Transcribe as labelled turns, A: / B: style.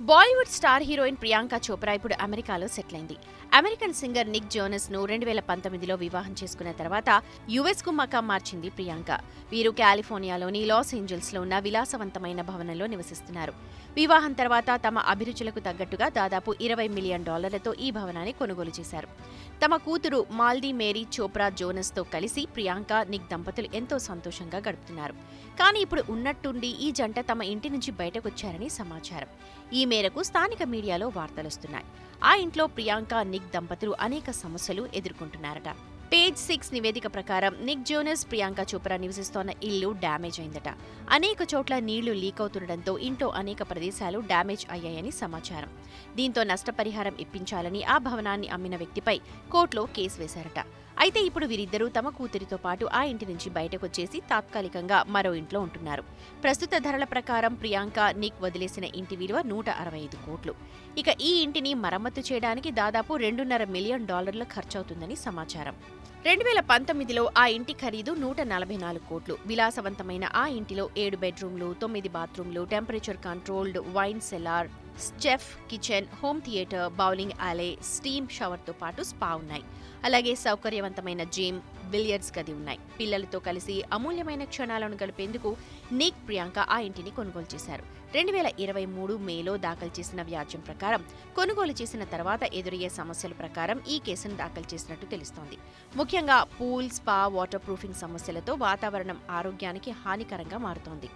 A: Bollywood star heroine Priyanka Chopra ఇప్పుడు అమెరికాలో settle అయింది. అమెరికన్ సింగర్ నిక్ జోనస్ ను 2019లో వివాహం చేసుకున్న తర్వాత యుఎస్ కు మకాం మార్చింది ప్రియాంక. వీరు కాలిఫోర్నియాలోని లాస్ ఏంజల్స్ లో ఉన్న విలాసవంతమైన భవనంలో నివసిస్తున్నారు. వివాహం తర్వాత తమ అభిరుచులకు తగ్గట్టుగా దాదాపు $20 మిలియన్ ఈ భవనాన్ని కొనుగోలు చేశారు. తమ కూతురు మాల్దీ మేరీ చోప్రా జోనస్ తో కలిసి ప్రియాంక, నిక్ దంపతులు ఎంతో సంతోషంగా గడుపుతున్నారు. కానీ ఇప్పుడు ఉన్నట్టుండి ఈ జంట తమ ఇంటి నుంచి బయటకొచ్చారని సమాచారం. ఈ మేరకు స్థానిక మీడియాలో వార్తలొస్తున్నాయి. ఆ ఇంట్లో ప్రియాంక, నిక్ దంపతులు అనేక సమస్యలు ఎదుర్కొంటున్నారట. పేజ్ 6 నివేదిక ప్రకారం నిక్ జోనస్, ప్రియాంక చోప్రా నివసిస్తోన్న ఇల్లు డ్యామేజ్ అయిందట. అనేక చోట్ల నీళ్లు లీక్ అవుతుండటంతో ఇంట్లో అనేక ప్రదేశాలు డ్యామేజ్ అయ్యాయని సమాచారం. దీంతో నష్టపరిహారం ఇప్పించాలని ఆ భవనాన్ని అమ్మిన వ్యక్తిపై కోర్టులో కేసు వేశారట. అయితే ఇప్పుడు వీరిద్దరూ తమ కూతురితో పాటు ఆ ఇంటి నుంచి బయటకొచ్చేసి తాత్కాలికంగా మరో ఇంట్లో ఉంటున్నారు. ప్రస్తుత ధరల ప్రకారం ప్రియాంక, నిక్ వదిలేసిన ఇంటి విలువ $165 కోట్లు. ఇక ఈ ఇంటిని మరమ్మతు చేయడానికి దాదాపు $2.5 మిలియన్ ఖర్చవుతుందని సమాచారం. 2019లో ఆ ఇంటి ఖరీదు $144 కోట్లు. విలాసవంతమైన ఆ ఇంటిలో 7 బెడ్రూమ్లు, 9 బాత్రూమ్లు, temperature controlled wine cellar, chef, kitchen, home theatre, bowling ఆలే, స్టీమ్ షవర్తో పాటు స్పా ఉన్నాయి. అలాగే సౌకర్యవంతమైన జిమ్, బిలియర్డ్స్ గది ఉన్నాయి. పిల్లలతో కలిసి అమూల్యమైన క్షణాలను గడిపేందుకు నిక్, ప్రియాంక ఆ ఇంటిని కొనుగోలు చేశారు. 2023 మేలో దాఖలు చేసిన వ్యాజ్యం ప్రకారం కొనుగోలు చేసిన తర్వాత ఎదురయ్యే సమస్యల ప్రకారం ఈ కేసును దాఖలు చేసినట్టు తెలుస్తోంది. ముఖ్యంగా పూల్, స్పా, వాటర్ ప్రూఫింగ్ సమస్యలతో వాతావరణం ఆరోగ్యానికి హానికరంగా మారుతోంది.